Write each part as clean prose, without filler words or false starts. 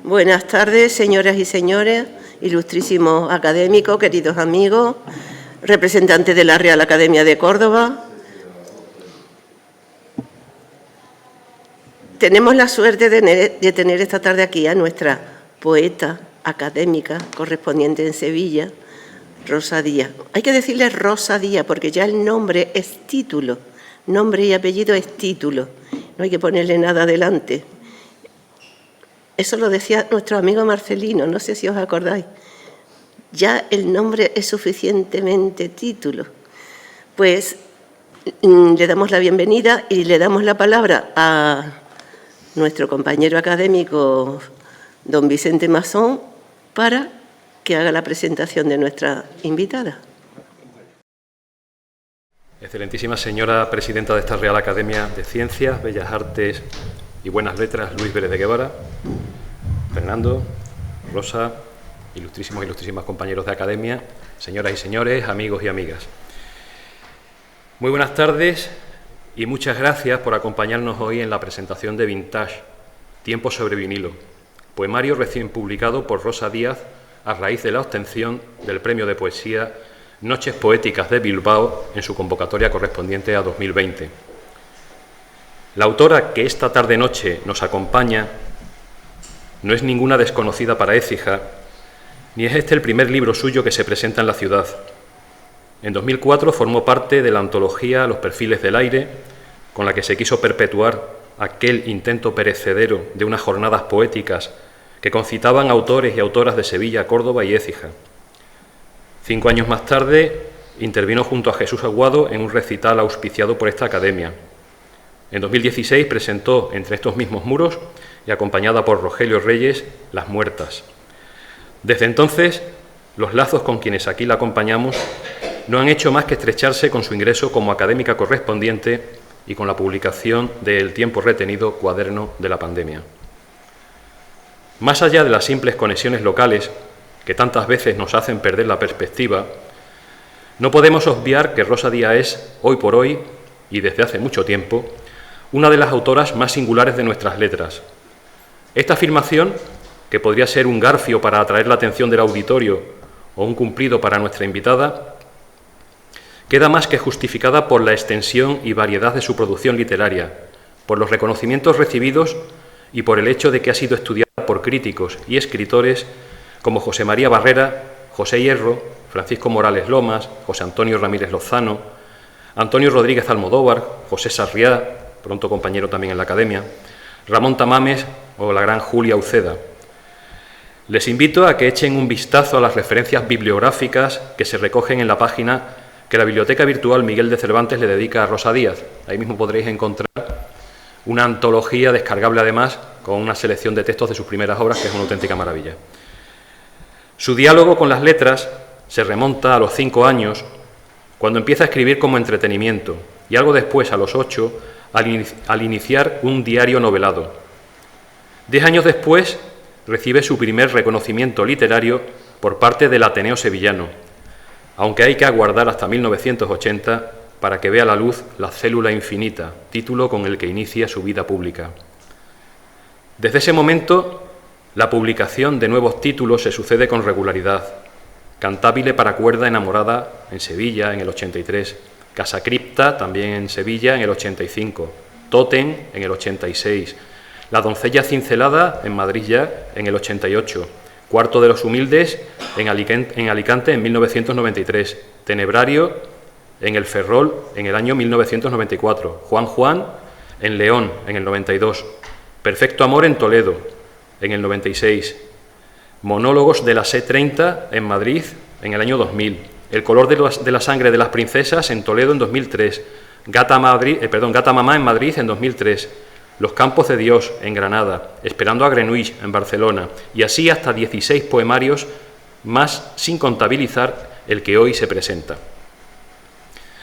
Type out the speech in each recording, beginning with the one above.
Buenas tardes, señoras y señores, ilustrísimos académicos, queridos amigos, representantes de la Real Academia de Córdoba. Tenemos la suerte de tener esta tarde aquí a nuestra poeta académica correspondiente en Sevilla, Rosa Díaz. Hay que decirle Rosa Díaz porque ya el nombre es título, nombre y apellido es título, no hay que ponerle nada adelante. Eso lo decía nuestro amigo Marcelino, no sé si os acordáis. Ya el nombre es suficientemente título. Pues le damos la bienvenida y le damos la palabra a nuestro compañero académico, don Vicente Masón, para que haga la presentación de nuestra invitada. Excelentísima señora presidenta de esta Real Academia de Ciencias, Bellas Artes y Buenas Letras, Luis Pérez de Guevara, Fernando, Rosa, ilustrísimos y ilustrísimas compañeros de academia, señoras y señores, amigos y amigas. Muy buenas tardes y muchas gracias por acompañarnos hoy en la presentación de Vintage, Tiempo sobre vinilo, poemario recién publicado por Rosa Díaz a raíz de la obtención del Premio de Poesía Noches Poéticas de Bilbao en su convocatoria correspondiente a 2020. La autora que esta tarde-noche nos acompaña no es ninguna desconocida para Écija, ni es este el primer libro suyo que se presenta en la ciudad. En 2004 formó parte de la antología Los Perfiles del Aire, con la que se quiso perpetuar aquel intento perecedero de unas jornadas poéticas que concitaban autores y autoras de Sevilla, Córdoba y Écija. 5 años más tarde intervino junto a Jesús Aguado en un recital auspiciado por esta academia. En 2016 presentó Entre estos mismos muros y acompañada por Rogelio Reyes, Las Muertas. Desde entonces, los lazos con quienes aquí la acompañamos no han hecho más que estrecharse con su ingreso como académica correspondiente y con la publicación del tiempo retenido Cuaderno de la Pandemia. Más allá de las simples conexiones locales que tantas veces nos hacen perder la perspectiva, no podemos obviar que Rosa Díaz es, hoy por hoy, y desde hace mucho tiempo, una de las autoras más singulares de nuestras letras. Esta afirmación, que podría ser un garfio para atraer la atención del auditorio o un cumplido para nuestra invitada, queda más que justificada por la extensión y variedad de su producción literaria, por los reconocimientos recibidos y por el hecho de que ha sido estudiada por críticos y escritores como José María Barrera, José Hierro, Francisco Morales Lomas, José Antonio Ramírez Lozano, Antonio Rodríguez Almodóvar, José Sarriá, pronto compañero también en la Academia, Ramón Tamames o la gran Julia Uceda. Les invito a que echen un vistazo a las referencias bibliográficas que se recogen en la página que la Biblioteca Virtual Miguel de Cervantes le dedica a Rosa Díaz. Ahí mismo podréis encontrar una antología descargable además con una selección de textos de sus primeras obras, que es una auténtica maravilla. Su diálogo con las letras se remonta a los 5 años, cuando empieza a escribir como entretenimiento, y algo después, a los 8, al iniciar un diario novelado. 10 años después, recibe su primer reconocimiento literario por parte del Ateneo Sevillano, aunque hay que aguardar hasta 1980 para que vea la luz La célula infinita, título con el que inicia su vida pública. Desde ese momento, la publicación de nuevos títulos se sucede con regularidad. Cantabile para cuerda enamorada en Sevilla en el 83, Casa Cripta también en Sevilla en el 85, Tótem en el 86, La doncella cincelada en Madrid ya en el 88, Cuarto de los humildes en Alicante en 1993, Tenebrario en el Ferrol en el año 1994, Juan Juan en León en el 92, Perfecto amor en Toledo en el 96, Monólogos de la C30 en Madrid en el año 2000, El color de la sangre de las princesas en Toledo en 2003, Gata Mamá en Madrid en 2003, Los campos de Dios en Granada, Esperando a Grenouille en Barcelona, y así hasta 16 poemarios más, sin contabilizar el que hoy se presenta.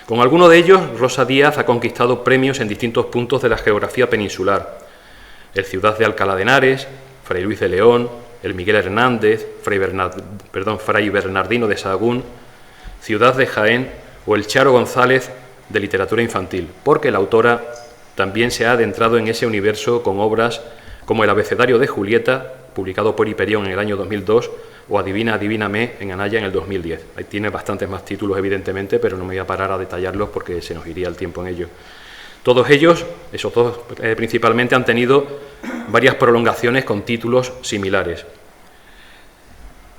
Con alguno de ellos, Rosa Díaz ha conquistado premios en distintos puntos de la geografía peninsular: el Ciudad de Alcalá de Henares, Fray Luis de León, el Miguel Hernández, Fray Bernardino de Sahagún, Ciudad de Jaén o el Charo González de literatura infantil, porque la autora también se ha adentrado en ese universo con obras como El abecedario de Julieta, publicado por Hiperión en el año 2002, o Adivina, adivíname, en Anaya en el 2010. Ahí tiene bastantes más títulos, evidentemente, pero no me voy a parar a detallarlos porque se nos iría el tiempo en ello. Todos ellos, esos dos principalmente, han tenido varias prolongaciones con títulos similares.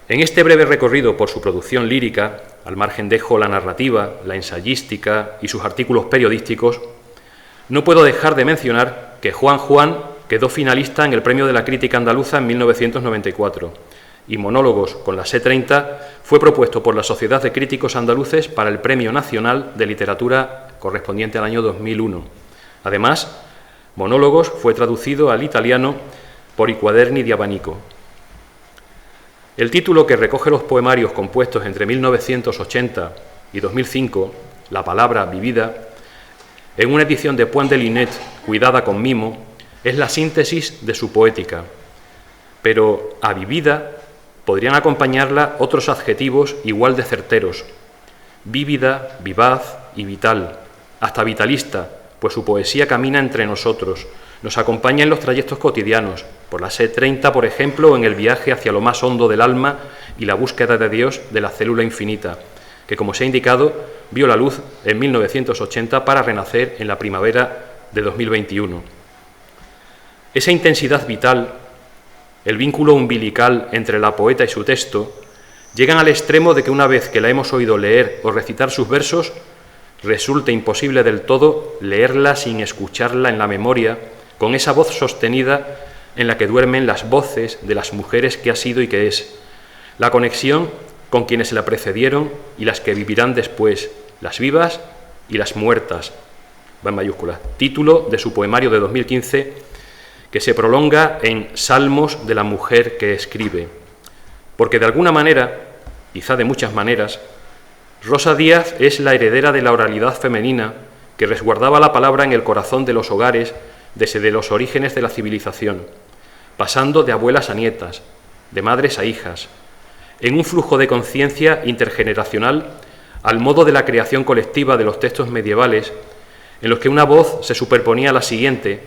En este breve recorrido por su producción lírica, al margen dejo la narrativa, la ensayística y sus artículos periodísticos, no puedo dejar de mencionar que Juan Juan quedó finalista en el Premio de la Crítica Andaluza en 1994 y Monólogos con la C30 fue propuesto por la Sociedad de Críticos Andaluces para el Premio Nacional de Literatura correspondiente al año 2001. Además, Monólogos fue traducido al italiano por I Quaderni di Abanico. El título, que recoge los poemarios compuestos entre 1980 y 2005, La palabra vivida, en una edición de Point de Linnet cuidada con mimo, es la síntesis de su poética. Pero a vivida podrían acompañarla otros adjetivos igual de certeros: vívida, vivaz y vital, hasta vitalista, pues su poesía camina entre nosotros, nos acompaña en los trayectos cotidianos, por la C30, por ejemplo, o en el viaje hacia lo más hondo del alma y la búsqueda de Dios de la célula infinita, que, como se ha indicado, vio la luz en 1980 para renacer en la primavera de 2021. Esa intensidad vital, el vínculo umbilical entre la poeta y su texto, llegan al extremo de que una vez que la hemos oído leer o recitar sus versos, resulta imposible del todo leerla sin escucharla en la memoria, con esa voz sostenida en la que duermen las voces de las mujeres que ha sido y que es, la conexión con quienes la precedieron y las que vivirán después, las vivas y las muertas, va en mayúsculas, título de su poemario de 2015, que se prolonga en Salmos de la mujer que escribe, porque de alguna manera, quizá de muchas maneras, Rosa Díaz es la heredera de la oralidad femenina que resguardaba la palabra en el corazón de los hogares desde los orígenes de la civilización, pasando de abuelas a nietas, de madres a hijas, en un flujo de conciencia intergeneracional al modo de la creación colectiva de los textos medievales, en los que una voz se superponía a la siguiente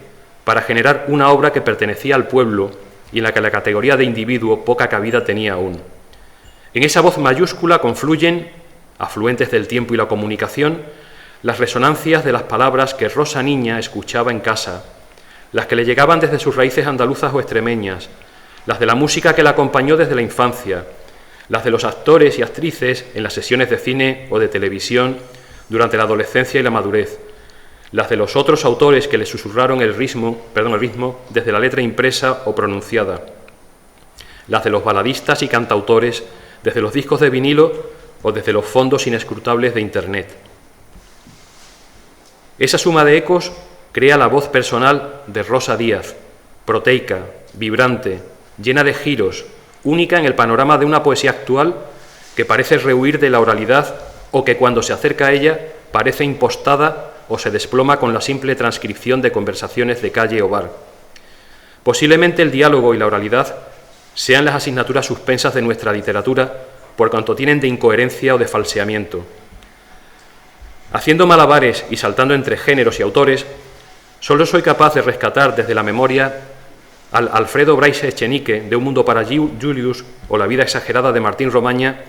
para generar una obra que pertenecía al pueblo y en la que la categoría de individuo poca cabida tenía aún. En esa voz mayúscula confluyen, afluentes del tiempo y la comunicación, las resonancias de las palabras que Rosa niña escuchaba en casa, las que le llegaban desde sus raíces andaluzas o extremeñas, las de la música que la acompañó desde la infancia, las de los actores y actrices en las sesiones de cine o de televisión durante la adolescencia y la madurez, las de los otros autores que le susurraron el ritmo desde la letra impresa o pronunciada, las de los baladistas y cantautores desde los discos de vinilo o desde los fondos inescrutables de Internet. Esa suma de ecos crea la voz personal de Rosa Díaz, proteica, vibrante, llena de giros, única en el panorama de una poesía actual que parece rehuir de la oralidad o que cuando se acerca a ella parece impostada o se desploma con la simple transcripción de conversaciones de calle o bar. Posiblemente el diálogo y la oralidad sean las asignaturas suspensas de nuestra literatura por cuanto tienen de incoherencia o de falseamiento. Haciendo malabares y saltando entre géneros y autores, solo soy capaz de rescatar desde la memoria al Alfredo Bryce Echenique de Un mundo para Julius o La vida exagerada de Martín Romaña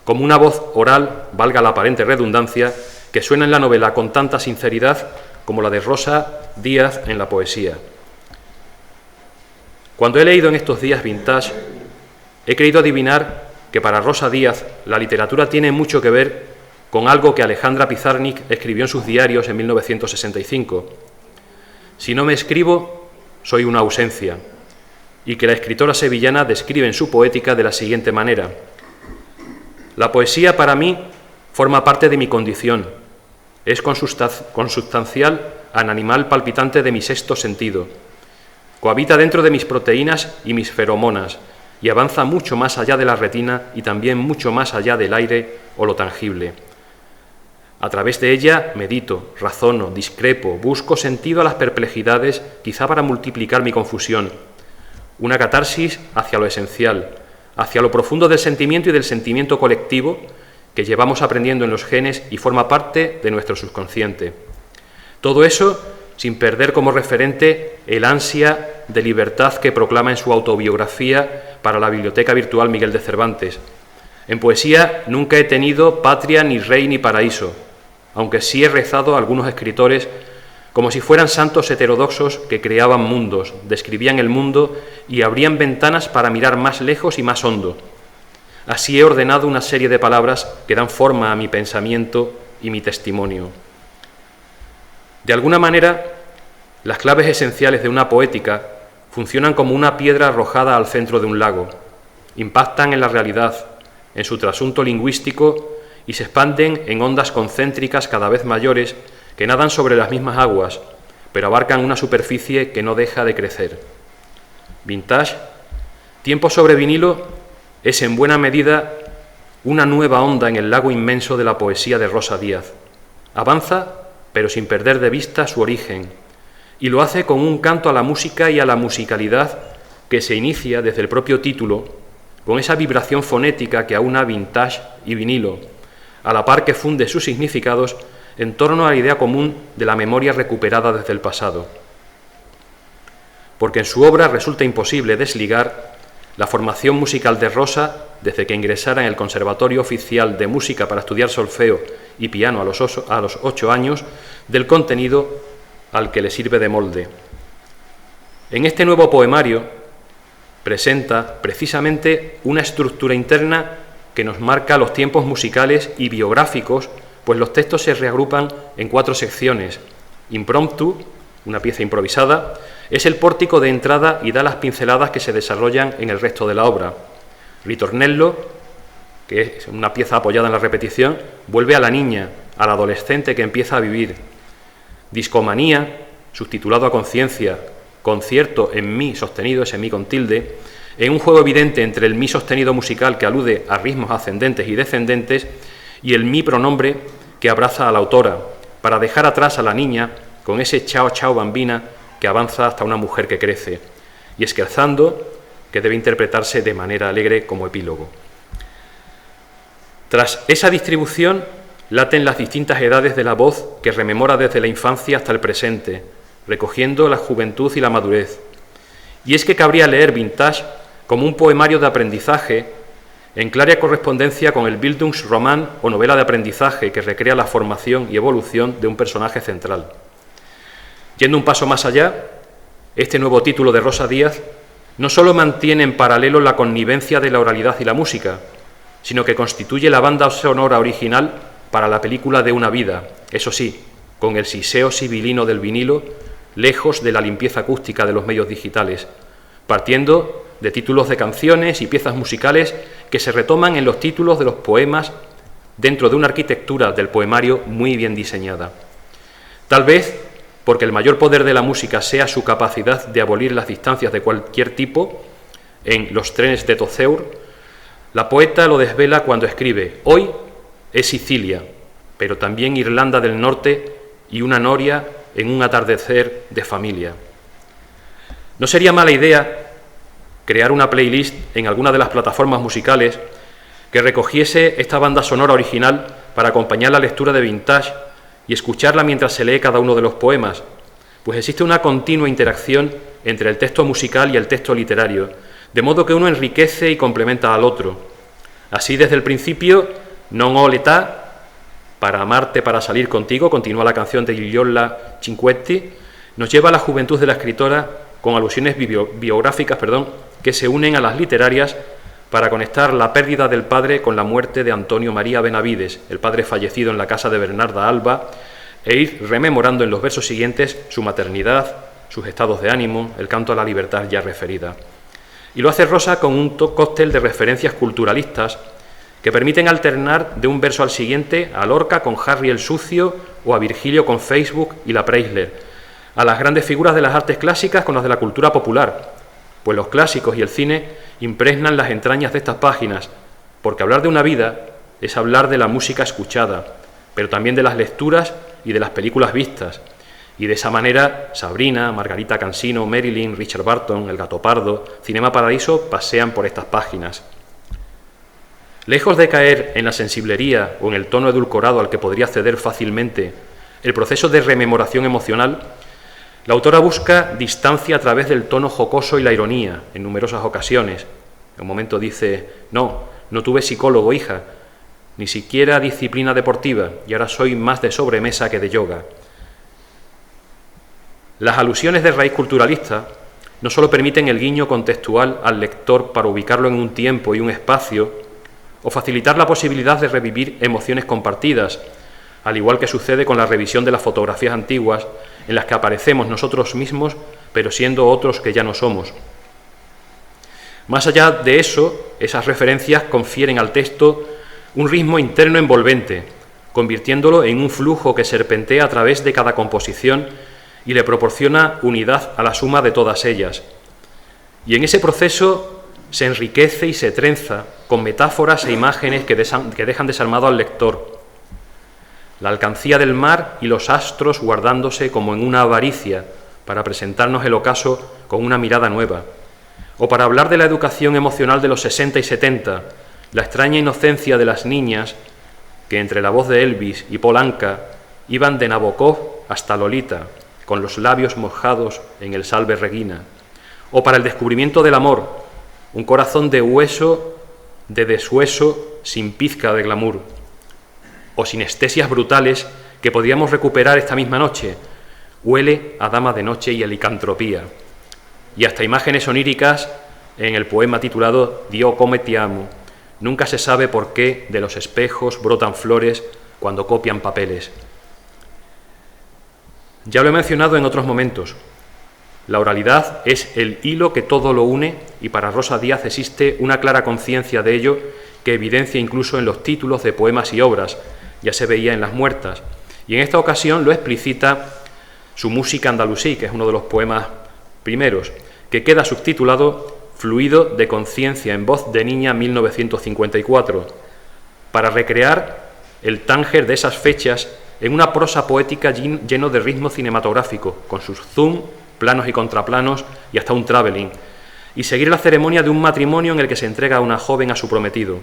como una voz oral, valga la aparente redundancia, que suena en la novela con tanta sinceridad como la de Rosa Díaz en la poesía. Cuando he leído en estos días vintage, he creído adivinar que para Rosa Díaz la literatura tiene mucho que ver con algo que Alejandra Pizarnik escribió en sus diarios en 1965. Si no me escribo, soy una ausencia, y que la escritora sevillana describe en su poética de la siguiente manera: la poesía para mí forma parte de mi condición, es consubstancial al animal palpitante de mi sexto sentido, cohabita dentro de mis proteínas y mis feromonas, y avanza mucho más allá de la retina y también mucho más allá del aire o lo tangible. A través de ella medito, razono, discrepo, busco sentido a las perplejidades, quizá para multiplicar mi confusión. Una catarsis hacia lo esencial, hacia lo profundo del sentimiento y del sentimiento colectivo que llevamos aprendiendo en los genes y forma parte de nuestro subconsciente. Todo eso sin perder como referente el ansia de libertad que proclama en su autobiografía para la Biblioteca Virtual Miguel de Cervantes. En poesía nunca he tenido patria, ni rey, ni paraíso, aunque sí he rezado a algunos escritores como si fueran santos heterodoxos que creaban mundos, describían el mundo y abrían ventanas para mirar más lejos y más hondo. Así he ordenado una serie de palabras que dan forma a mi pensamiento y mi testimonio. De alguna manera, las claves esenciales de una poética funcionan como una piedra arrojada al centro de un lago, impactan en la realidad, en su trasunto lingüístico y se expanden en ondas concéntricas cada vez mayores que nadan sobre las mismas aguas, pero abarcan una superficie que no deja de crecer. Vintage, Tiempo sobre vinilo, es en buena medida una nueva onda en el lago inmenso de la poesía de Rosa Díaz. Avanza, pero sin perder de vista su origen, y lo hace con un canto a la música y a la musicalidad que se inicia desde el propio título, con esa vibración fonética que aúna vintage y vinilo, a la par que funde sus significados en torno a la idea común de la memoria recuperada desde el pasado. Porque en su obra resulta imposible desligar la formación musical de Rosa desde que ingresara en el Conservatorio Oficial de Música para estudiar solfeo y piano a los 8 años del contenido al que le sirve de molde. En este nuevo poemario presenta precisamente una estructura interna que nos marca los tiempos musicales y biográficos, pues los textos se reagrupan en 4 secciones. Impromptu, una pieza improvisada, es el pórtico de entrada y da las pinceladas que se desarrollan en el resto de la obra. Ritornello, que es una pieza apoyada en la repetición, vuelve a la niña, al adolescente que empieza a vivir. Discomanía, subtitulado a conciencia, concierto en mi sostenido, ese mi con tilde, en un juego evidente entre el mi sostenido musical que alude a ritmos ascendentes y descendentes y el mi pronombre que abraza a la autora, para dejar atrás a la niña con ese chao chao bambina que avanza hasta una mujer que crece, y Scherzando, que debe interpretarse de manera alegre como epílogo. Tras esa distribución laten las distintas edades de la voz que rememora desde la infancia hasta el presente, recogiendo la juventud y la madurez. Y es que cabría leer Vintage como un poemario de aprendizaje en clara correspondencia con el Bildungsroman o novela de aprendizaje que recrea la formación y evolución de un personaje central. Yendo un paso más allá, este nuevo título de Rosa Díaz no solo mantiene en paralelo la connivencia de la oralidad y la música, sino que constituye la banda sonora original para la película de una vida, eso sí, con el siseo sibilino del vinilo, lejos de la limpieza acústica de los medios digitales, partiendo de títulos de canciones y piezas musicales que se retoman en los títulos de los poemas dentro de una arquitectura del poemario muy bien diseñada. Tal vez porque el mayor poder de la música sea su capacidad de abolir las distancias de cualquier tipo, en Los trenes de Tozeur, la poeta lo desvela cuando escribe: hoy es Sicilia, pero también Irlanda del Norte y una noria en un atardecer de familia. No sería mala idea crear una playlist en alguna de las plataformas musicales que recogiese esta banda sonora original para acompañar la lectura de Vintage y escucharla mientras se lee cada uno de los poemas, pues existe una continua interacción entre el texto musical y el texto literario, de modo que uno enriquece y complementa al otro. Así, desde el principio, Non ho l'età, para amarte, para salir contigo, continúa la canción de Gigliola Cinquetti, nos lleva a la juventud de la escritora con alusiones biográficas que se unen a las literarias para conectar la pérdida del padre con la muerte de Antonio María Benavides, el padre fallecido en la casa de Bernarda Alba, e ir rememorando en los versos siguientes su maternidad, sus estados de ánimo, el canto a la libertad ya referida. Y lo hace Rosa con un cóctel de referencias culturalistas que permiten alternar de un verso al siguiente a Lorca con Harry el Sucio o a Virgilio con Facebook y la Preisler, a las grandes figuras de las artes clásicas con las de la cultura popular, pues los clásicos y el cine impregnan las entrañas de estas páginas, porque hablar de una vida es hablar de la música escuchada, pero también de las lecturas y de las películas vistas, y de esa manera Sabrina, Margarita Cansino, Marilyn, Richard Burton, El Gato Pardo, Cinema Paradiso pasean por estas páginas. Lejos de caer en la sensiblería o en el tono edulcorado al que podría ceder fácilmente el proceso de rememoración emocional, La autora busca distancia a través del tono jocoso y la ironía en numerosas ocasiones. En un momento dice: no tuve psicólogo, hija, ni siquiera disciplina deportiva, y ahora soy más de sobremesa que de yoga. Las alusiones de raíz culturalista no solo permiten el guiño contextual al lector para ubicarlo en un tiempo y un espacio, o facilitar la posibilidad de revivir emociones compartidas, al igual que sucede con la revisión de las fotografías antiguas, en las que aparecemos nosotros mismos, pero siendo otros que ya no somos. Más allá de eso, esas referencias confieren al texto un ritmo interno envolvente, convirtiéndolo en un flujo que serpentea a través de cada composición y le proporciona unidad a la suma de todas ellas. Y en ese proceso se enriquece y se trenza con metáforas e imágenes que dejan desarmado al lector. La alcancía del mar y los astros guardándose como en una avaricia para presentarnos el ocaso con una mirada nueva. O para hablar de la educación emocional de los 60 y 70, la extraña inocencia de las niñas que entre la voz de Elvis y Paul Anka iban de Nabokov hasta Lolita, con los labios mojados en el Salve Regina. O para el descubrimiento del amor, un corazón de hueso, de deshueso, sin pizca de glamour. O sinestesias brutales que podríamos recuperar esta misma noche: Huele a dama de noche y a licantropía. Y hasta imágenes oníricas en el poema titulado Dio come ti amo. Nunca se sabe por qué de los espejos brotan flores cuando copian papeles. Ya lo he mencionado en otros momentos. La oralidad es el hilo que todo lo une, y para Rosa Díaz existe una clara conciencia de ello que evidencia incluso en los títulos de poemas y obras. Ya se veía en Las Muertas, y en esta ocasión lo explicita su Música andalusí, que es uno de los poemas primeros, que queda subtitulado Fluido de conciencia en voz de niña 1954, para recrear el Tánger de esas fechas en una prosa poética lleno de ritmo cinematográfico, con sus zoom, planos y contraplanos y hasta un travelling, y seguir la ceremonia de un matrimonio en el que se entrega a una joven a su prometido.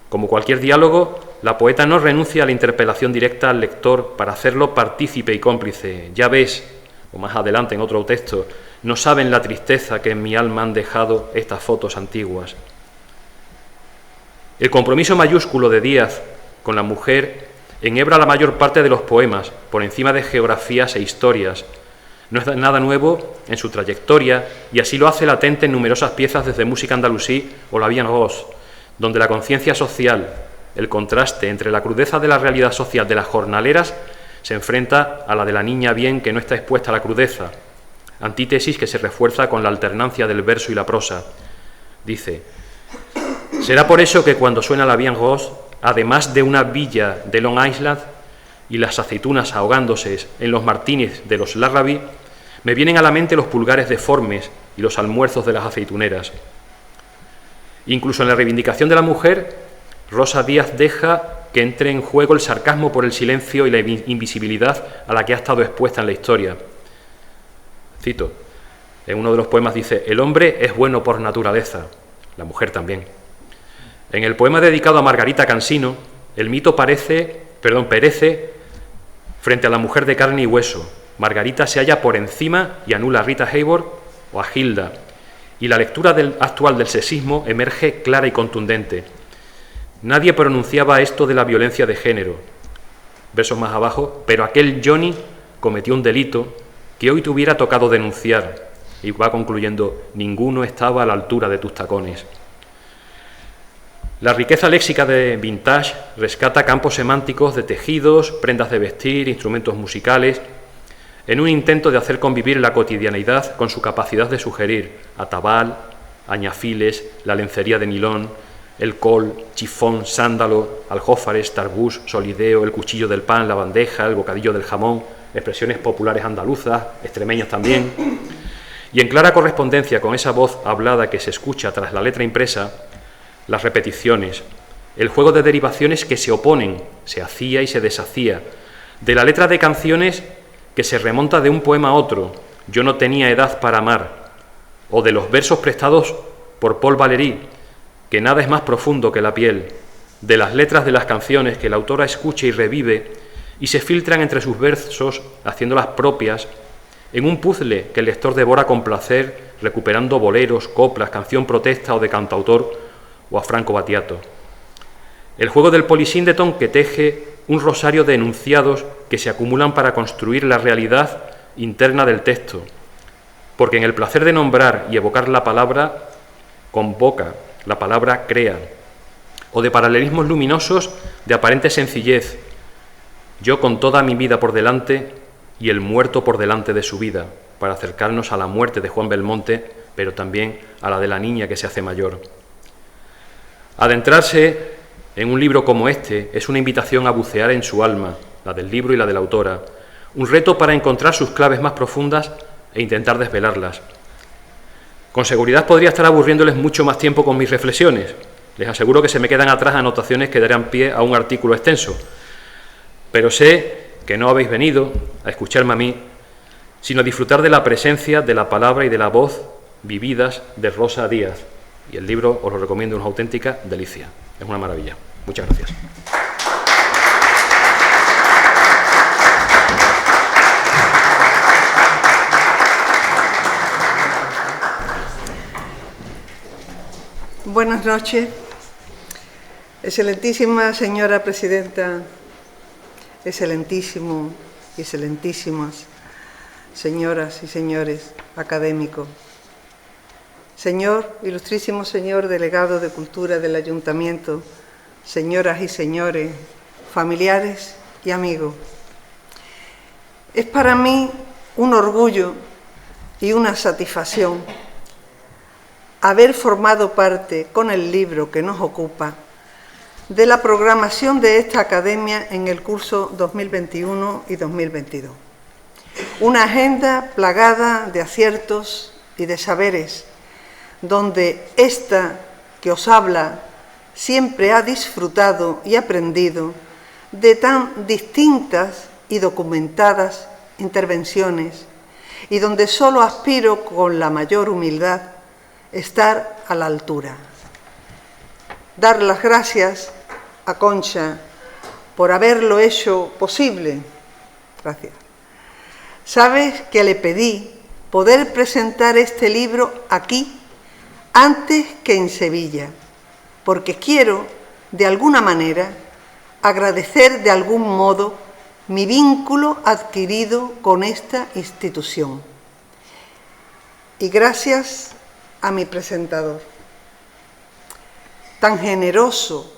Como cualquier diálogo, la poeta no renuncia a la interpelación directa al lector para hacerlo partícipe y cómplice. Ya ves, o más adelante en otro texto, no saben la tristeza que en mi alma han dejado estas fotos antiguas. El compromiso mayúsculo de Díaz con la mujer enhebra la mayor parte de los poemas, por encima de geografías e historias. No es nada nuevo en su trayectoria, y así lo hace latente en numerosas piezas desde Música andalusí o La Vie en Rose, donde la conciencia social, el contraste entre la crudeza de la realidad social de las jornaleras, se enfrenta a la de la niña bien que no está expuesta a la crudeza, antítesis que se refuerza con la alternancia del verso y la prosa. Dice: será por eso que cuando suena La Vie en Rose, además de una villa de Long Island y las aceitunas ahogándose en los martinis de los Larrabee, me vienen a la mente los pulgares deformes y los almuerzos de las aceituneras. Incluso en la reivindicación de la mujer, Rosa Díaz deja que entre en juego el sarcasmo por el silencio y la invisibilidad a la que ha estado expuesta en la historia. Cito, en uno de los poemas dice: el hombre es bueno por naturaleza, la mujer también. En el poema dedicado a Margarita Cansino, el mito perece frente a la mujer de carne y hueso. Margarita se halla por encima y anula a Rita Hayworth o a Hilda, y la lectura actual del sexismo emerge clara y contundente. Nadie pronunciaba esto de la violencia de género. Versos más abajo: pero aquel Johnny cometió un delito que hoy te hubiera tocado denunciar. Y va concluyendo: ninguno estaba a la altura de tus tacones. La riqueza léxica de Vintage rescata campos semánticos de tejidos, prendas de vestir, instrumentos musicales, en un intento de hacer convivir la cotidianeidad con su capacidad de sugerir atabal, añafiles, la lencería de nilón, el col, chifón, sándalo, aljófares, tarbús, solideo, el cuchillo del pan, la bandeja, el bocadillo del jamón, expresiones populares andaluzas, extremeñas también. Y en clara correspondencia con esa voz hablada que se escucha tras la letra impresa, las repeticiones, el juego de derivaciones que se oponen, se hacía y se deshacía, de la letra de canciones que se remonta de un poema a otro, Yo no tenía edad para amar, o de los versos prestados por Paul Valéry, que nada es más profundo que la piel, de las letras de las canciones que la autora escucha y revive y se filtran entre sus versos haciéndolas propias en un puzzle que el lector devora con placer, recuperando boleros, coplas, canción protesta o de cantautor o a Franco Battiato. El juego del Polysíndeton que teje un rosario de enunciados que se acumulan para construir la realidad interna del texto, porque en el placer de nombrar y evocar la palabra convoca, la palabra crea, o de paralelismos luminosos de aparente sencillez, yo con toda mi vida por delante y el muerto por delante de su vida, para acercarnos a la muerte de Juan Belmonte, pero también a la de la niña que se hace mayor. Adentrarse en un libro como este es una invitación a bucear en su alma, la del libro y la de la autora, un reto para encontrar sus claves más profundas e intentar desvelarlas. Con seguridad podría estar aburriéndoles mucho más tiempo con mis reflexiones. Les aseguro que se me quedan atrás anotaciones que darán pie a un artículo extenso, pero sé que no habéis venido a escucharme a mí, sino a disfrutar de la presencia, de la palabra y de la voz vividas de Rosa Díaz. Y el libro os lo recomiendo, una auténtica delicia. Es una maravilla. Muchas gracias. Buenas noches, excelentísima señora presidenta, excelentísimas señoras y señores académicos, ilustrísimo señor delegado de Cultura del Ayuntamiento, señoras y señores, familiares y amigos. Es para mí un orgullo y una satisfacción haber formado parte, con el libro que nos ocupa, de la programación de esta academia en el curso 2021 y 2022. Una agenda plagada de aciertos y de saberes, donde esta que os habla siempre ha disfrutado y aprendido de tan distintas y documentadas intervenciones, y donde solo aspiro con la mayor humildad estar a la altura. Dar las gracias a Concha por haberlo hecho posible. Gracias. Sabes que le pedí poder presentar este libro aquí antes que en Sevilla, porque quiero, de alguna manera, agradecer de algún modo mi vínculo adquirido con esta institución. Y gracias a mi presentador, tan generoso,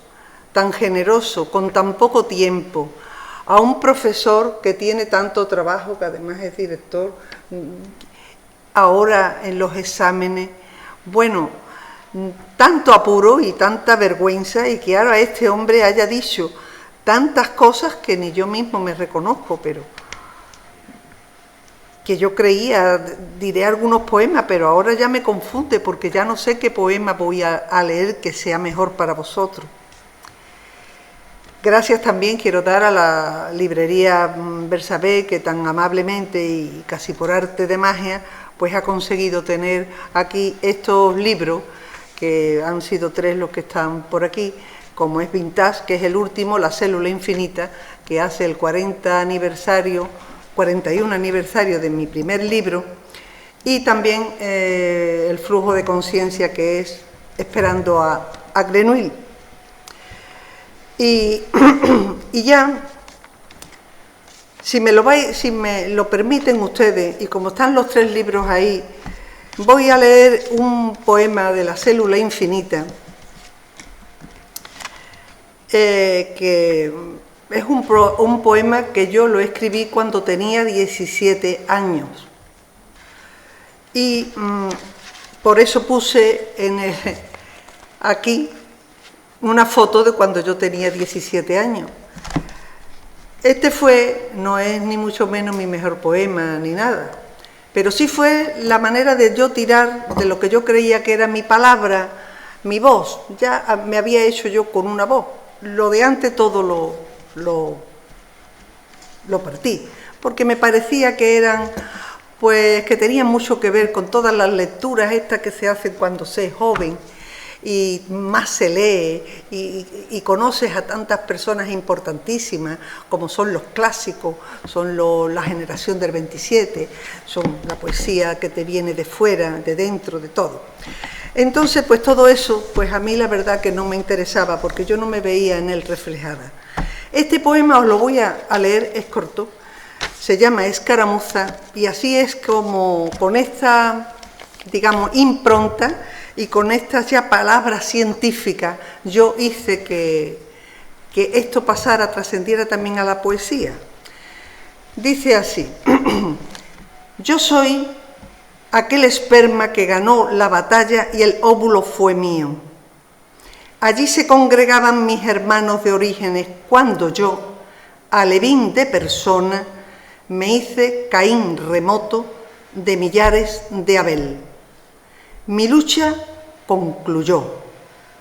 con tan poco tiempo, a un profesor que tiene tanto trabajo, que además es director, ahora en los exámenes, bueno, tanto apuro y tanta vergüenza, y que ahora este hombre haya dicho tantas cosas que ni yo mismo me reconozco, pero que yo creía, diré algunos poemas, pero ahora ya me confunde porque ya no sé qué poema voy a leer que sea mejor para vosotros. Gracias también quiero dar a la librería Bersabé, que tan amablemente y casi por arte de magia, pues ha conseguido tener aquí estos libros, que han sido 3 los que están por aquí, como es Vintage, que es el último, La célula infinita, que hace el 41 aniversario de mi primer libro, y también El flujo de conciencia, que es Esperando a Grenouille. Y ya, si me lo permiten ustedes, y como están los 3 libros ahí, voy a leer un poema de La célula infinita, que es un poema que yo lo escribí cuando tenía 17 años. Y por eso puse aquí una foto de cuando yo tenía 17 años. Este no es ni mucho menos mi mejor poema ni nada, pero sí fue la manera de yo tirar de lo que yo creía que era mi palabra, mi voz. Ya me había hecho yo con una voz. Lo de antes todo lo partí, porque me parecía que eran, pues, que tenían mucho que ver con todas las lecturas estas que se hacen cuando se es joven, y más se lee y conoces a tantas personas importantísimas como son los clásicos, son la generación del 27, son la poesía que te viene de fuera, de dentro, de todo. Entonces, pues todo eso, pues a mí la verdad que no me interesaba porque yo no me veía en él reflejada. Este poema os lo voy a leer, es corto, se llama Escaramuza y así es como con esta, digamos, impronta y con estas ya palabras científicas yo hice que esto pasara, trascendiera también a la poesía. Dice así: yo soy aquel esperma que ganó la batalla y el óvulo fue mío. Allí se congregaban mis hermanos de orígenes cuando yo, alevín de persona, me hice Caín remoto de millares de Abel. Mi lucha concluyó.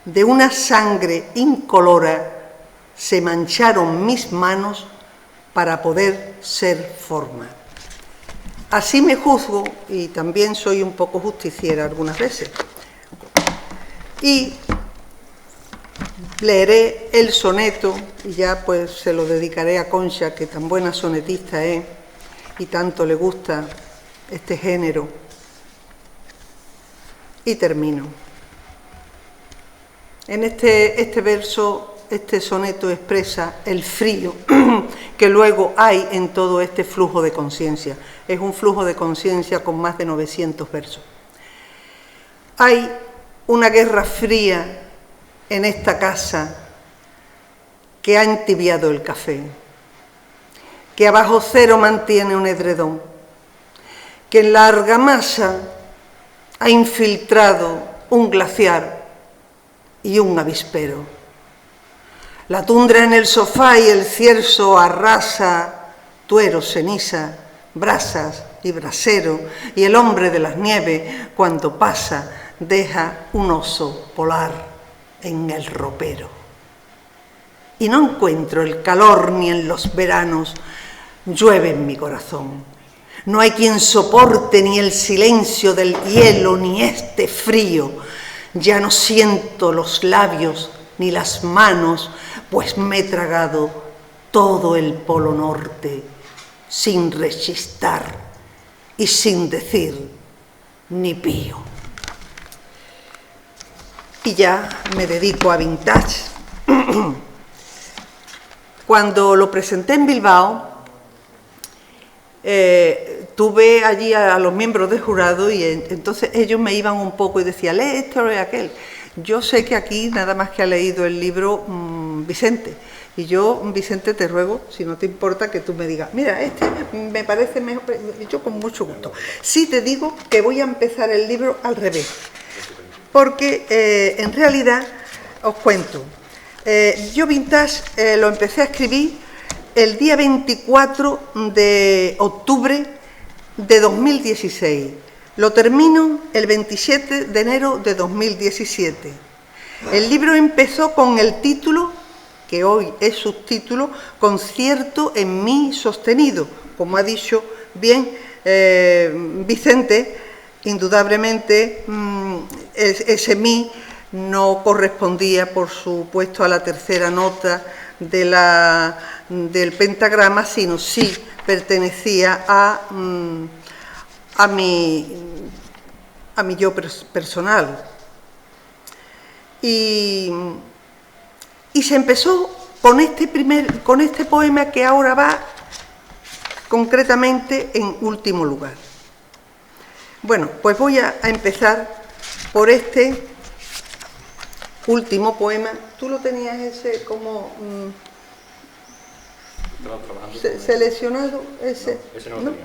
De una sangre incolora se mancharon mis manos para poder ser forma. Así me juzgo y también soy un poco justiciera algunas veces. Y leeré el soneto y ya pues se lo dedicaré a Concha, que tan buena sonetista es y tanto le gusta este género. Y termino. En este verso, este soneto expresa el frío que luego hay en todo este flujo de conciencia. Es un flujo de conciencia con más de 900 versos. Hay una guerra fría en esta casa que ha entibiado el café, que abajo cero mantiene un edredón, que en la argamasa ha infiltrado un glaciar y un avispero. La tundra en el sofá y el cierzo arrasa tuero, ceniza, brasas y brasero, y el hombre de las nieves, cuando pasa, deja un oso polar en el ropero. Y no encuentro el calor ni en los veranos, llueve en mi corazón. No hay quien soporte ni el silencio del hielo ni este frío. Ya no siento los labios ni las manos, pues me he tragado todo el polo norte sin rechistar y sin decir ni pío. Y ya me dedico a vintage. Cuando lo presenté en Bilbao, tuve allí a los miembros del jurado y entonces ellos me iban un poco y decían, lee esto y aquel. Yo sé que aquí nada más que ha leído el libro Vicente. Y yo, Vicente, te ruego, si no te importa, que tú me digas, mira, este me parece mejor, yo con mucho gusto. Sí te digo que voy a empezar el libro al revés, porque en realidad, os cuento, yo Vintage lo empecé a escribir el día 24 de octubre de 2016. Lo termino el 27 de enero de 2017. El libro empezó con el título, que hoy es subtítulo, Concierto en Mi sostenido. Como ha dicho bien Vicente, indudablemente ese mi no correspondía, por supuesto, a la tercera nota del pentagrama, sino sí pertenecía a mi yo personal. Y se empezó con este poema que ahora va concretamente en último lugar. Bueno, pues voy a empezar por este último poema. ¿Tú lo tenías ese como seleccionado? Ese no, ese no lo tenía.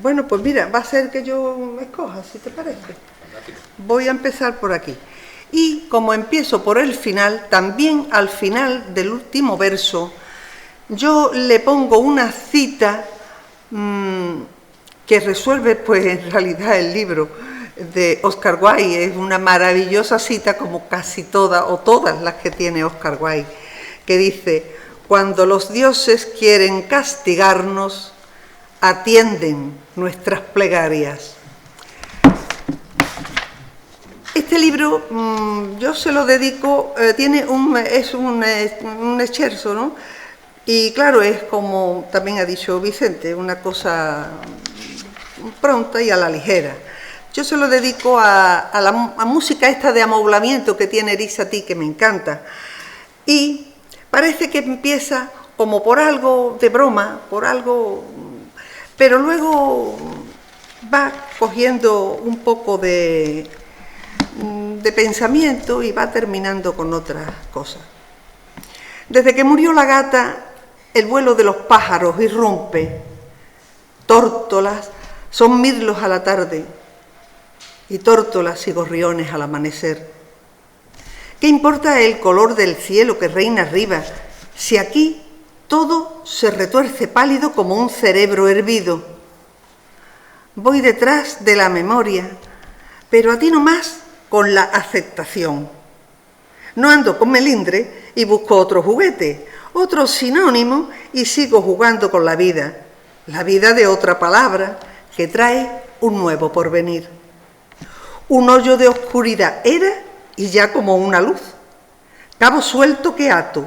Bueno, pues mira, va a ser que yo me escoja, si te parece. Fantástico. Voy a empezar por aquí. Y como empiezo por el final, también al final del último verso, yo le pongo una cita que resuelve, pues, en realidad el libro de Oscar Wilde. Es una maravillosa cita, como casi todas o todas las que tiene Oscar Wilde, que dice: cuando los dioses quieren castigarnos, atienden nuestras plegarias. Este libro yo se lo dedico, es un scherzo, ¿no? Y claro, es como también ha dicho Vicente, una cosa pronta y a la ligera. Yo se lo dedico a la música esta de amoblamiento que tiene Erisatí, que me encanta. Y parece que empieza como por algo de broma, por algo, pero luego va cogiendo un poco de pensamiento y va terminando con otras cosas. Desde que murió la gata, el vuelo de los pájaros irrumpe. Tórtolas son mirlos a la tarde y tórtolas y gorriones al amanecer. ¿Qué importa el color del cielo que reina arriba si aquí todo se retuerce pálido como un cerebro hervido? Voy detrás de la memoria, pero atino más con la aceptación. No ando con melindre y busco otro juguete, otro sinónimo y sigo jugando con la vida de otra palabra que trae un nuevo porvenir. Un hoyo de oscuridad era y ya como una luz, cabo suelto que ato,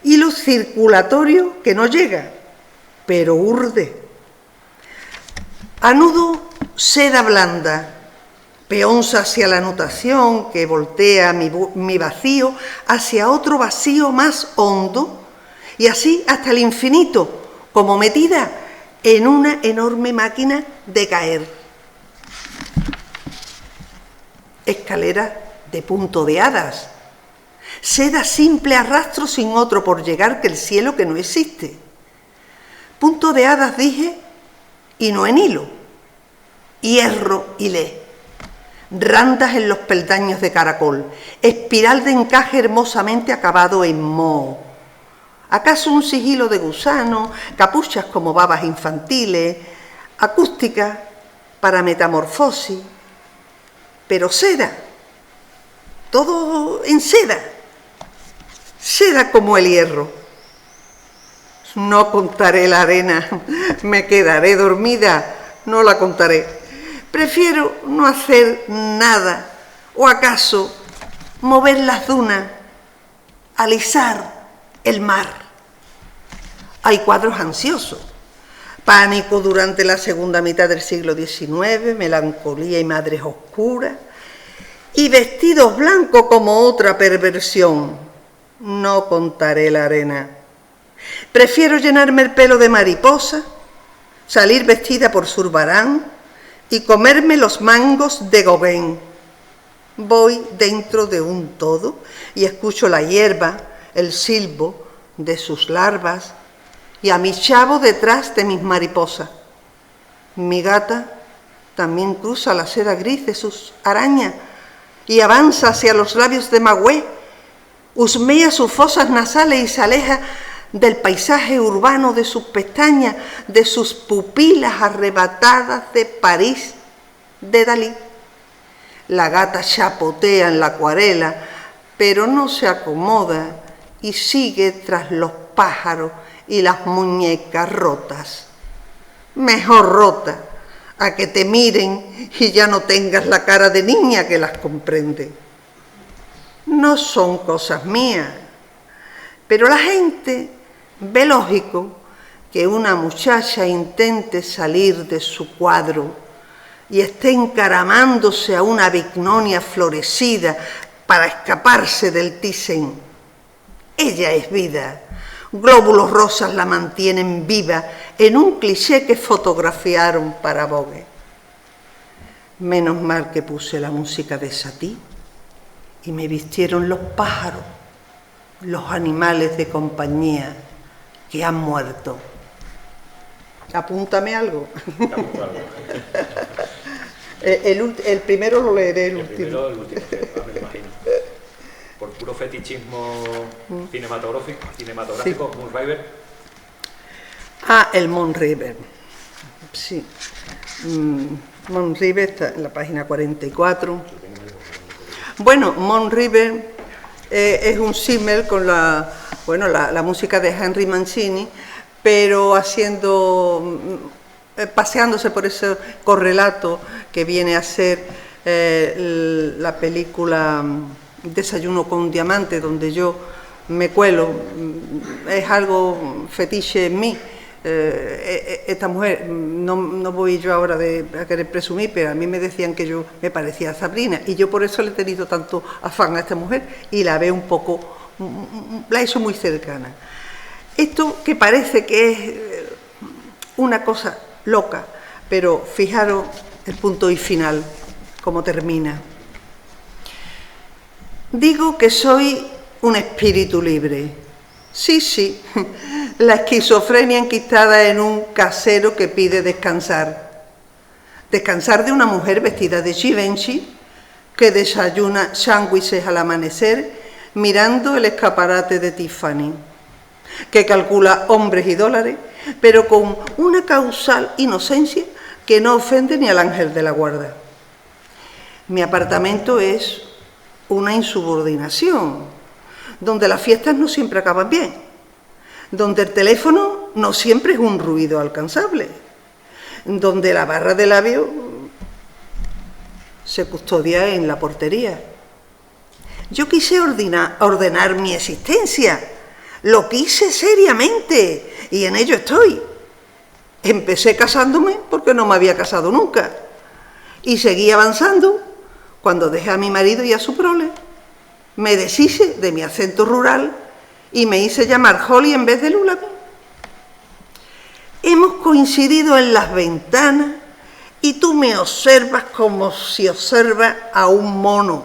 hilo circulatorio que no llega, pero urde. Anudo seda blanda, peonza hacia la anotación que voltea mi vacío hacia otro vacío más hondo y así hasta el infinito, como metida en una enorme máquina de caer. Escalera de punto de hadas, seda simple arrastro sin otro por llegar que el cielo que no existe. Punto de hadas dije y no en hilo, hierro y le. Randas en los peldaños de caracol, espiral de encaje hermosamente acabado en moho. ¿Acaso un sigilo de gusano, capuchas como babas infantiles, acústica para metamorfosis? Pero seda, todo en seda, seda como el hierro. No contaré la arena, me quedaré dormida, no la contaré. Prefiero no hacer nada, o acaso mover las dunas, alisar el mar. Hay cuadros ansiosos, pánico durante la segunda mitad del siglo XIX, melancolía y madres oscuras, y vestidos blancos como otra perversión. No contaré la arena. Prefiero llenarme el pelo de mariposa, salir vestida por Zurbarán, y comerme los mangos de Gauguin. Voy dentro de un todo y escucho la hierba, el silbo de sus larvas y a mi chavo detrás de mis mariposas. Mi gata también cruza la seda gris de sus arañas y avanza hacia los labios de Magüé, husmea sus fosas nasales y se aleja del paisaje urbano de sus pestañas, de sus pupilas arrebatadas de París, de Dalí. La gata chapotea en la acuarela, pero no se acomoda y sigue tras los pájaros y las muñecas rotas. Mejor rota, a que te miren y ya no tengas la cara de niña que las comprende. No son cosas mías, pero la gente ve lógico que una muchacha intente salir de su cuadro y esté encaramándose a una vignonia florecida para escaparse del Thyssen. Ella es vida. Glóbulos rosas la mantienen viva en un cliché que fotografiaron para Vogue. Menos mal que puse la música de Satie y me vistieron los pájaros, los animales de compañía que han muerto. Apúntame algo. El primero lo leeré, el último. Primero, el último, me lo imagino. Por puro fetichismo cinematográfico, sí. Moon River. El Moon River. Sí. Moon River está en la página 44. Bueno, Moon River es un símil con la música de Henry Mancini, pero paseándose por ese correlato que viene a ser la película Desayuno con un diamante, donde yo me cuelo, es algo fetiche en mí. Esta mujer, no voy yo ahora a querer presumir, pero a mí me decían que yo me parecía a Sabrina, y yo por eso le he tenido tanto afán a esta mujer, y la veo un poco, la he hecho muy cercana. Esto que parece que es una cosa loca, pero fijaros el punto y final, cómo termina. Digo que soy un espíritu libre. Sí, la esquizofrenia enquistada en un casero que pide descansar. Descansar de una mujer vestida de Givenchy que desayuna sándwiches al amanecer mirando el escaparate de Tiffany, que calcula hombres y dólares, pero con una causal inocencia que no ofende ni al ángel de la guarda. Mi apartamento es una insubordinación, donde las fiestas no siempre acaban bien, donde el teléfono no siempre es un ruido alcanzable, donde la barra de labio se custodia en la portería. Yo quise ordenar mi existencia, lo quise seriamente y en ello estoy. Empecé casándome porque no me había casado nunca y seguí avanzando cuando dejé a mi marido y a su prole. Me deshice de mi acento rural y me hice llamar Holly en vez de Lullaby. Hemos coincidido en las ventanas y tú me observas como si observas a un mono,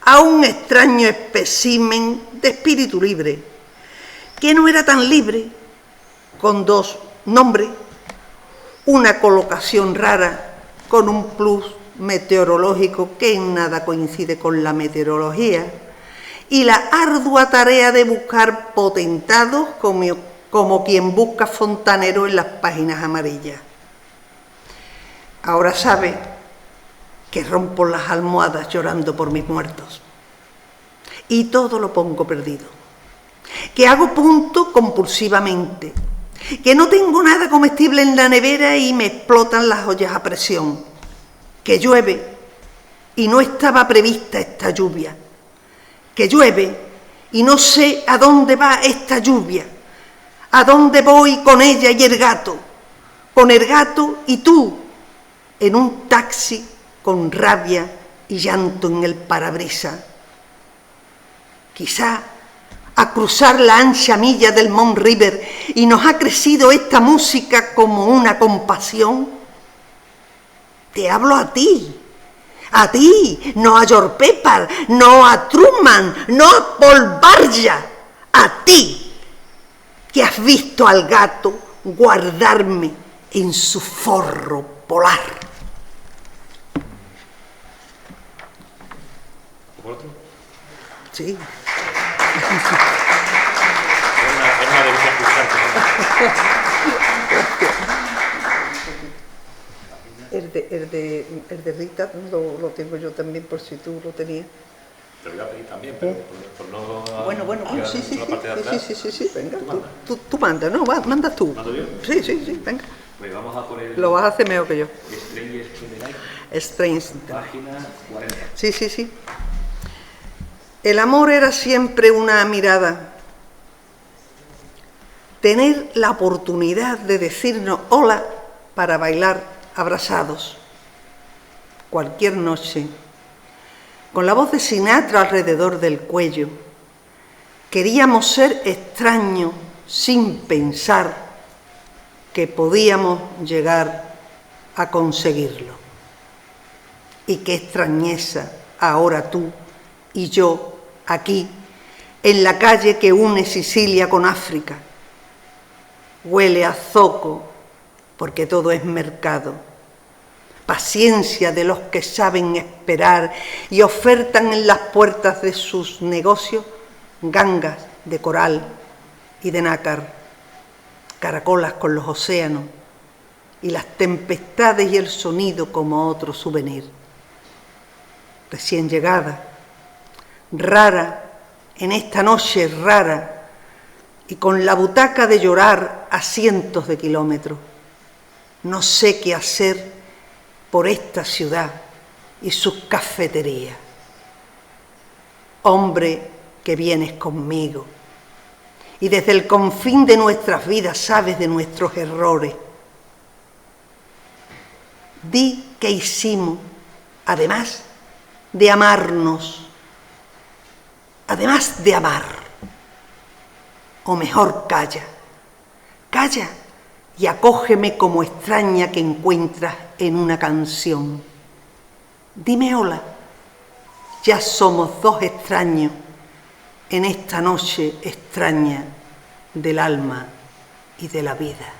a un extraño espécimen de espíritu libre, que no era tan libre, con dos nombres, una colocación rara, con un plus meteorológico que en nada coincide con la meteorología, y la ardua tarea de buscar potentados como quien busca fontanero en las páginas amarillas. Ahora sabe que rompo las almohadas llorando por mis muertos y todo lo pongo perdido, que hago punto compulsivamente, que no tengo nada comestible en la nevera y me explotan las ollas a presión, que llueve y no estaba prevista esta lluvia, que llueve y no sé a dónde va esta lluvia, a dónde voy con ella y el gato y tú, en un taxi con rabia y llanto en el parabrisas. Quizá a cruzar la ancha milla del Mont River y nos ha crecido esta música como una compasión. Te hablo a ti, no a George Pepper, no a Truman, no a Paul Barja, a ti, que has visto al gato guardarme en su forro polar. ¿Por otro? Sí. El de Rita lo tengo yo también, por si tú lo tenías. Te lo voy a pedir también, pero por no... Bueno, sí, la parte de atrás. sí, venga, tú mandas, ¿no? Mandas tú. ¿Mando yo? Sí, venga. Pues vamos a por el... Lo vas a hacer mejor que yo. Stranger in the Night, Strange. página 40. Sí. El amor era siempre una mirada. Tener la oportunidad de decirnos hola para bailar abrazados. Cualquier noche, con la voz de Sinatra alrededor del cuello. Queríamos ser extraños sin pensar que podíamos llegar a conseguirlo. Y qué extrañeza ahora tú y yo aquí, en la calle que une Sicilia con África. Huele a zoco, porque todo es mercado. Paciencia de los que saben esperar y ofertan en las puertas de sus negocios gangas de coral y de nácar, caracolas con los océanos y las tempestades y el sonido como otro souvenir. Recién llegada, rara, en esta noche rara, y con la butaca de llorar a cientos de kilómetros. No sé qué hacer por esta ciudad y sus cafeterías. Hombre que vienes conmigo y desde el confín de nuestras vidas sabes de nuestros errores. Di qué hicimos, además de amarnos, además de amar. O mejor, calla, calla y acógeme como extraña que encuentras en una canción. Dime hola, ya somos dos extraños en esta noche extraña del alma y de la vida.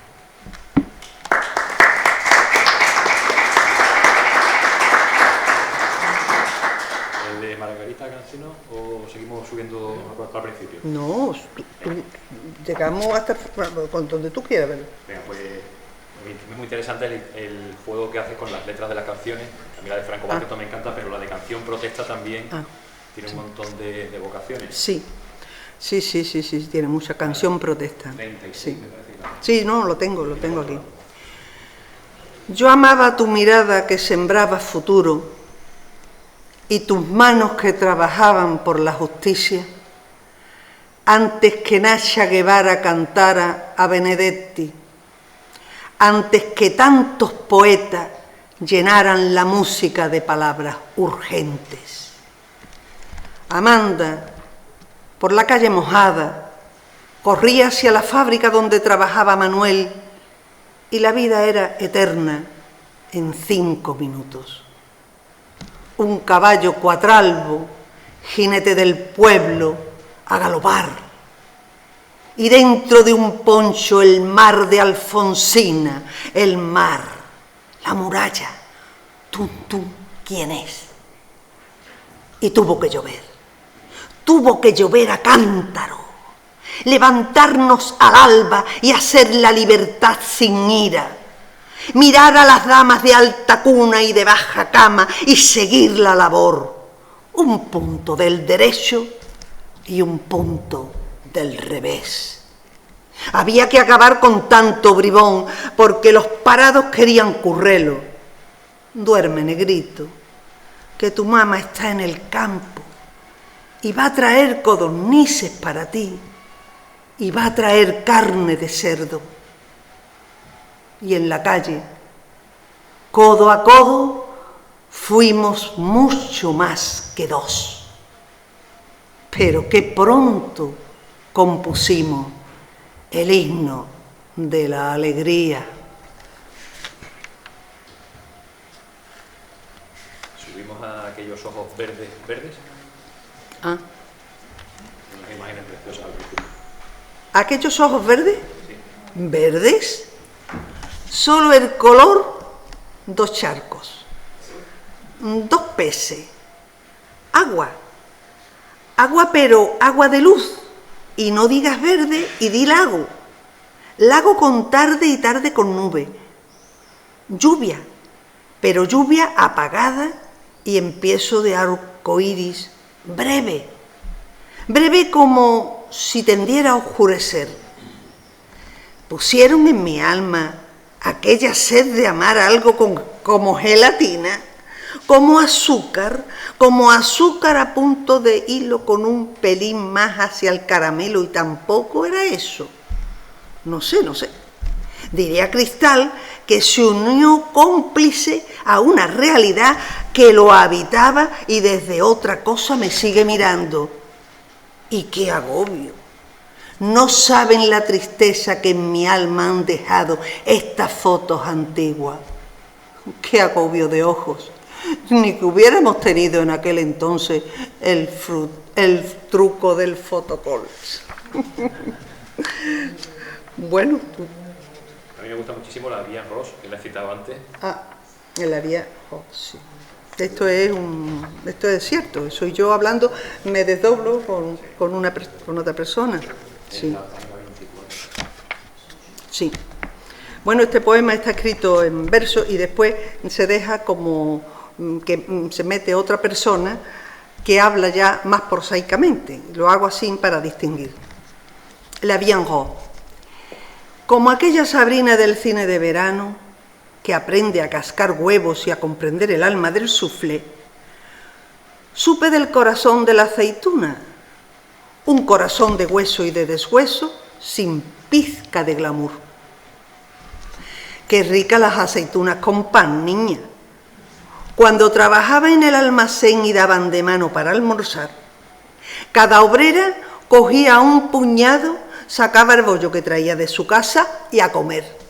¿El de Margarita Cancino o seguimos subiendo al principio? No, llegamos hasta con donde tú quieras verlo. Venga, pues es muy interesante el juego que haces con las letras de las canciones. A mí la de Franco Battiato me encanta, pero la de Canción Protesta también tiene un montón de vocaciones. Sí, tiene mucha canción protesta. 36, sí. me parece que Sí, no, lo tengo aquí. Yo amaba tu mirada que sembraba futuro y tus manos que trabajaban por la justicia, antes que Nacha Guevara cantara a Benedetti, antes que tantos poetas llenaran la música de palabras urgentes. Amanda, por la calle mojada, corría hacia la fábrica donde trabajaba Manuel y la vida era eterna en 5 minutos. Un caballo cuatralbo, jinete del pueblo, a galopar. Y dentro de un poncho el mar de Alfonsina, el mar, la muralla. Tú, ¿quién es? Y tuvo que llover a cántaro, levantarnos al alba y hacer la libertad sin ira, mirar a las damas de alta cuna y de baja cama y seguir la labor, un punto del derecho y un punto del revés. Había que acabar con tanto bribón porque los parados querían currelo. Duerme, negrito, que tu mamá está en el campo y va a traer codornices para ti y va a traer carne de cerdo. Y en la calle, codo a codo, fuimos mucho más que dos. Pero qué pronto compusimos el himno de la alegría. Subimos a aquellos ojos verdes. Ah. Unas imágenes preciosas al principio. ¿Aquellos ojos verdes? Sí. ¿Verdes? Solo el color, 2 charcos, 2 peces, agua, pero agua de luz, y no digas verde y di lago, lago con tarde y tarde con nube, lluvia, pero lluvia apagada y empiezo de arcoíris breve, breve como si tendiera a oscurecer. Pusieron en mi alma aquella sed de amar algo como gelatina, como azúcar a punto de hilo con un pelín más hacia el caramelo, y tampoco era eso. No sé. Diría Cristal que se unió cómplice a una realidad que lo habitaba y desde otra cosa me sigue mirando. Y qué agobio. No saben la tristeza que en mi alma han dejado estas fotos antiguas. Qué agobio de ojos. Ni que hubiéramos tenido en aquel entonces el truco del photocall. Bueno. A mí me gusta muchísimo la Vía Ross, que la he citado antes. La Vía Ross, sí. Esto es cierto, soy yo hablando, me desdoblo con otra persona. Sí. Sí. Bueno, este poema está escrito en verso y después se deja como que se mete otra persona que habla ya más prosaicamente. Lo hago así para distinguir. La Bien Rose. Como aquella Sabrina del cine de verano que aprende a cascar huevos y a comprender el alma del soufflé, supe del corazón de la aceituna, un corazón de hueso y de deshueso sin pizca de glamour. Qué ricas las aceitunas con pan, niña. Cuando trabajaba en el almacén y daban de mano para almorzar, cada obrera cogía un puñado, sacaba el bollo que traía de su casa y a comer.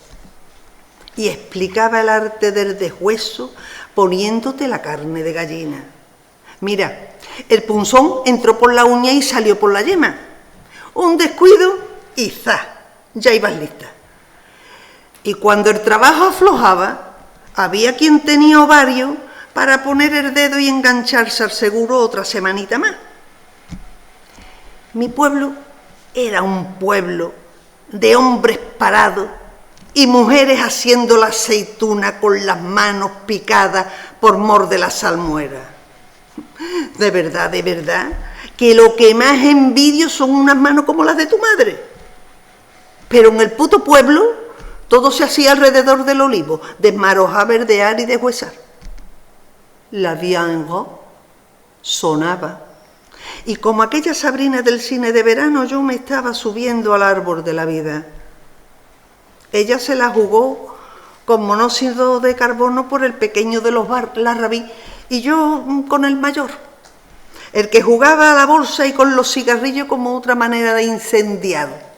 Y explicaba el arte del deshueso poniéndote la carne de gallina. Mira, el punzón entró por la uña y salió por la yema. Un descuido y ¡zas! Ya ibas lista. Y cuando el trabajo aflojaba, había quien tenía ovario para poner el dedo y engancharse al seguro otra semanita más. Mi pueblo era un pueblo de hombres parados y mujeres haciendo la aceituna con las manos picadas por mor de la salmuera. De verdad, que lo que más envidio son unas manos como las de tu madre. Pero en el puto pueblo todo se hacía alrededor del olivo, desmarojar, verdear y deshuesar. La vie en rose sonaba. Y como aquella Sabrina del cine de verano, yo me estaba subiendo al árbol de la vida. Ella se la jugó con monóxido de carbono por el pequeño de los Larrabí y yo con el mayor, el que jugaba a la bolsa y con los cigarrillos como otra manera de incendiar.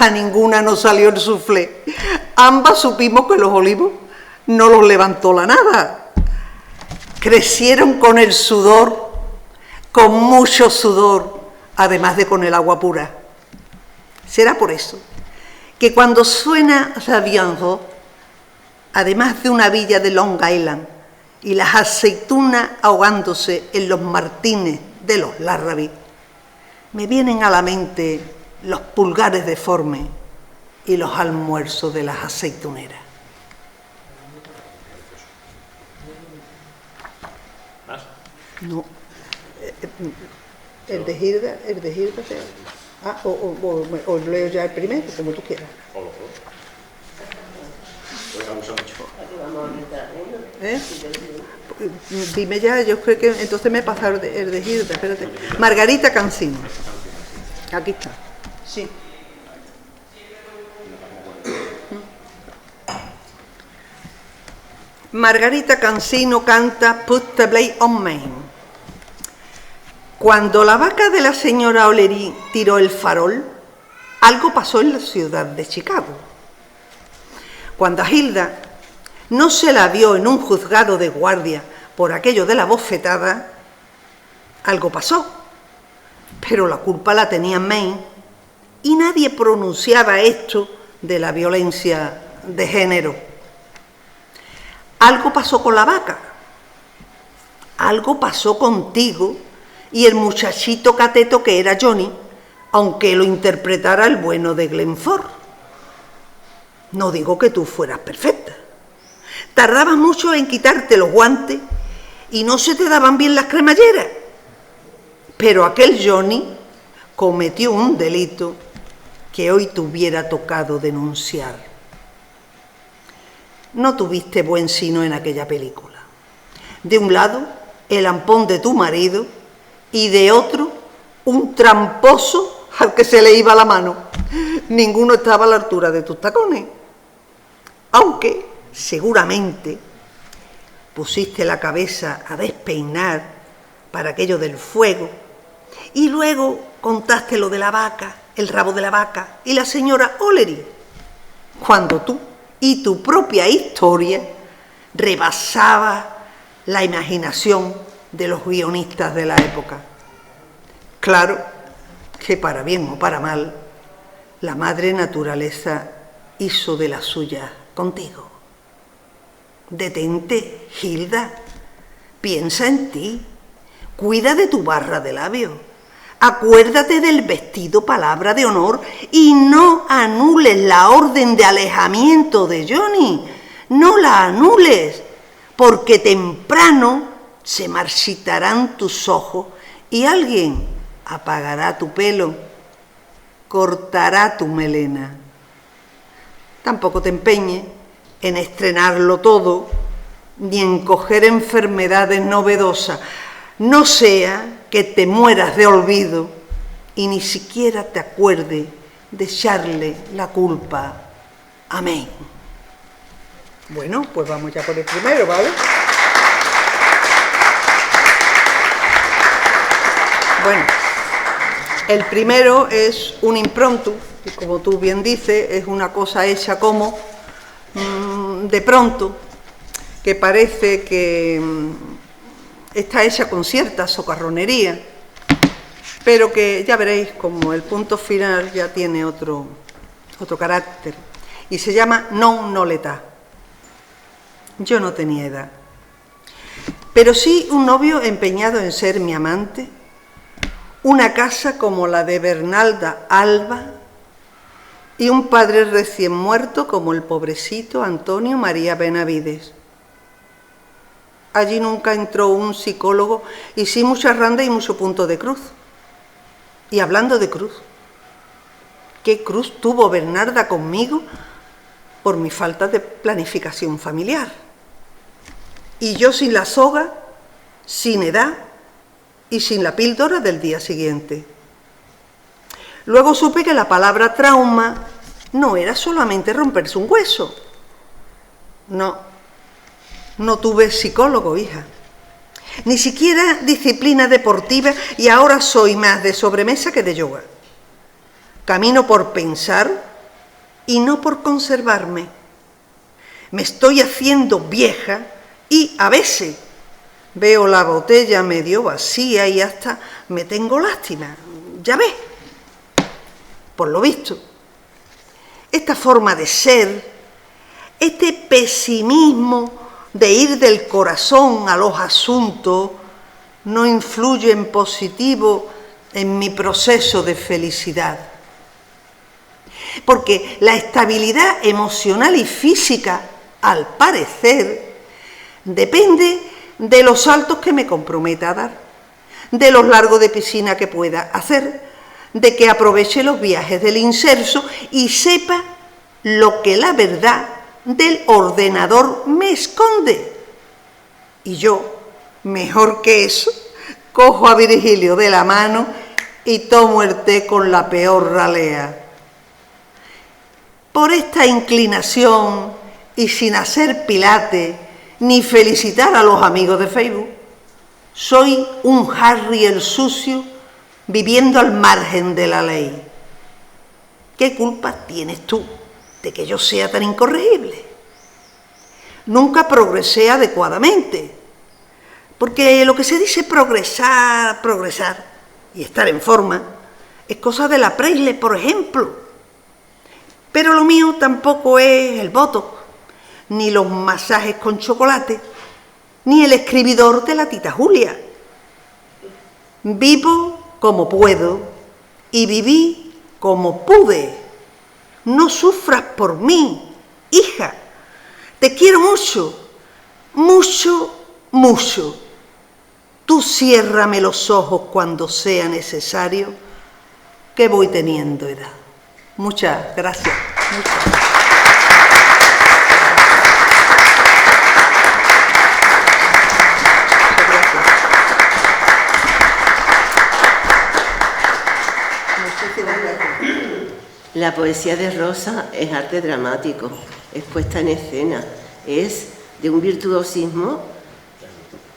A ninguna nos salió el soufflé. Ambas supimos que los olivos no los levantó la nada. Crecieron con el sudor, con mucho sudor, además de con el agua pura. Será por eso que cuando suena La Vie en Rose, además de una villa de Long Island y las aceitunas ahogándose en los martines de los Larrabí, me vienen a la mente los pulgares deformes y los almuerzos de las aceituneras. No, el de Hilda. O leo ya el primero, como tú quieras. Dime ya, yo creo que entonces me pasa el de Hilda, espérate. Margarita Cansino. Aquí está. Sí. Margarita Cansino canta Put the Blade on Me. Cuando la vaca de la señora O'Leary tiró el farol, algo pasó en la ciudad de Chicago. Cuando a Hilda no se la vio en un juzgado de guardia por aquello de la bofetada, algo pasó, pero la culpa la tenía Maine y nadie pronunciaba esto de la violencia de género. Algo pasó con la vaca, algo pasó contigo y el muchachito cateto que era Johnny, aunque lo interpretara el bueno de Glenn Ford. No digo que tú fueras perfecta. Tardabas mucho en quitarte los guantes y no se te daban bien las cremalleras. Pero aquel Johnny cometió un delito que hoy te hubiera tocado denunciar. No tuviste buen sino en aquella película. De un lado, el ampón de tu marido y de otro, un tramposo al que se le iba la mano. Ninguno estaba a la altura de tus tacones. Aunque, seguramente, pusiste la cabeza a despeinar para aquello del fuego y luego contaste lo de la vaca, el rabo de la vaca y la señora O'Leary, cuando tú y tu propia historia rebasaba la imaginación de los guionistas de la época. Claro que para bien o para mal, la madre naturaleza hizo de la suya contigo. Detente, Hilda, piensa en ti, cuida de tu barra de labio, acuérdate del vestido palabra de honor y no anules la orden de alejamiento de Johnny, no la anules, porque temprano se marchitarán tus ojos y alguien apagará tu pelo, cortará tu melena. Tampoco te empeñes en estrenarlo todo, ni en coger enfermedades novedosas. No sea que te mueras de olvido y ni siquiera te acuerdes de echarle la culpa. Amén. Bueno, pues vamos ya por el primero, ¿vale? Bueno, el primero es un impromptu, y como tú bien dices, es una cosa hecha como de pronto, que parece que está hecha con cierta socarronería, pero que ya veréis como el punto final ya tiene otro carácter, y se llama Non l'età. Yo no tenía edad, pero sí un novio empeñado en ser mi amante, una casa como la de Bernalda Alba y un padre recién muerto como el pobrecito Antonio María Benavides. Allí nunca entró un psicólogo y sí mucha randa y mucho punto de cruz. Y hablando de cruz, ¿qué cruz tuvo Bernarda conmigo por mi falta de planificación familiar? Y yo sin la soga, sin edad y sin la píldora del día siguiente. Luego supe que la palabra trauma no era solamente romperse un hueso. No tuve psicólogo, hija. Ni siquiera disciplina deportiva y ahora soy más de sobremesa que de yoga. Camino por pensar y no por conservarme. Me estoy haciendo vieja y a veces veo la botella medio vacía y hasta me tengo lástima. Ya ves, por lo visto, esta forma de ser, este pesimismo de ir del corazón a los asuntos, no influye en positivo en mi proceso de felicidad. Porque la estabilidad emocional y física, al parecer, depende de los saltos que me comprometa a dar, de los largos de piscina que pueda hacer, de que aproveche los viajes del inserso y sepa lo que la verdad del ordenador me esconde. Y yo, mejor que eso, cojo a Virgilio de la mano y tomo el té con la peor ralea. Por esta inclinación y sin hacer pilates ni felicitar a los amigos de Facebook, soy un Harry el sucio viviendo al margen de la ley. ¿Qué culpa tienes tú de que yo sea tan incorregible? Nunca progresé adecuadamente, porque lo que se dice progresar y estar en forma es cosa de la Preisle, por ejemplo. Pero lo mío tampoco es el botox, ni los masajes con chocolate, ni el escribidor de la tita Julia. Vivo como puedo y viví como pude. No sufras por mí, hija. Te quiero mucho, mucho, mucho. Tú ciérrame los ojos cuando sea necesario, que voy teniendo edad. Muchas gracias. La poesía de Rosa es arte dramático, es puesta en escena, es de un virtuosismo,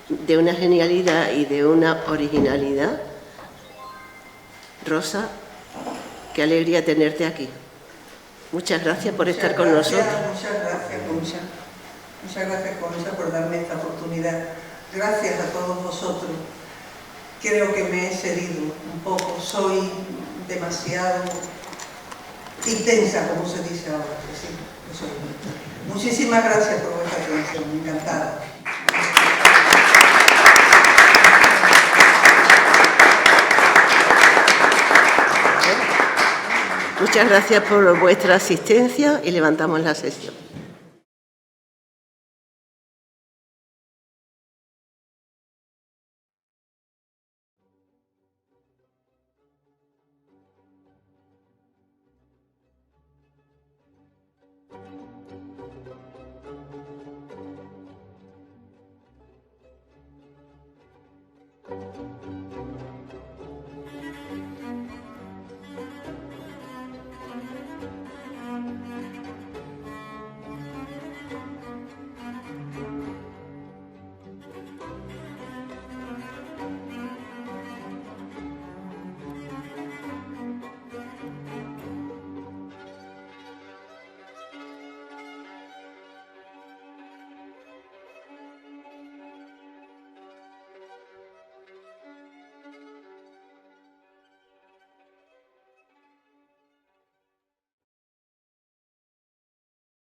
de una genialidad y de una originalidad. Rosa, qué alegría tenerte aquí. Muchas gracias por estar con nosotros. Muchas gracias, Concha. Muchas gracias, Concha, por darme esta oportunidad. Gracias a todos vosotros. Creo que me he cedido un poco. Soy demasiado intensa, como se dice ahora. Que sí, que soy. Muchísimas gracias por vuestra atención. Encantada. Muchas gracias por vuestra asistencia y levantamos la sesión.